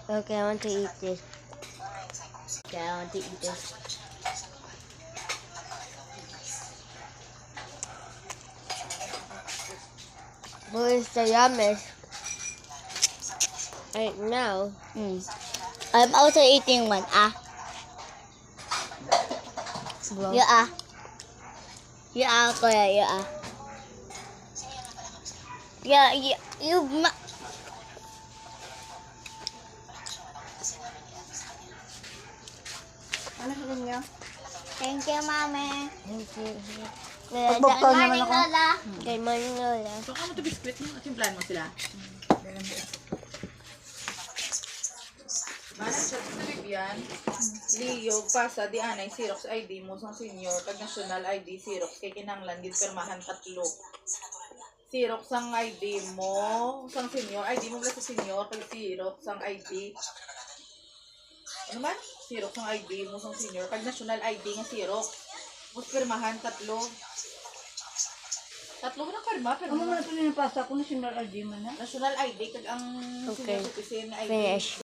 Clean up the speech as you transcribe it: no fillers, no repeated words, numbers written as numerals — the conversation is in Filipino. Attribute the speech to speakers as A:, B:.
A: Okay, I want to eat this. Okay, I want to eat this. What is the yummiest? Right now.
B: I'm also eating one.
A: Well,
B: Yeah. Yeah, kuya, yeah. Yeah, you
C: Ano sabi niya?
B: Thank you, mami.
A: thank you.
B: Good
C: Pagbagtaw naman
B: morning,
C: ako.
B: Lola.
A: Good morning, Lola.
D: So, kamo to biskwit mo? Timplahan mo sila? Mana sa Vivian, Leo, pasa, di anay, Xerox ID mo, sang senior, kag national ID, Xerox, kay kinanglan, din permahan 3. Xerox sang ID mo, sang senior, ID mo sa senior, kay Xerox sang ID. Ano man? Xerox sang ID mo, sang senior, kag national ID nga Xerox. Mas permahan 3. 3 mo na perma, pero
C: Ano mo na ito yung pasta ko, national ID man na?
D: national ID, kag ang
A: Okay.
D: senior citizen nga ID.
A: Finish.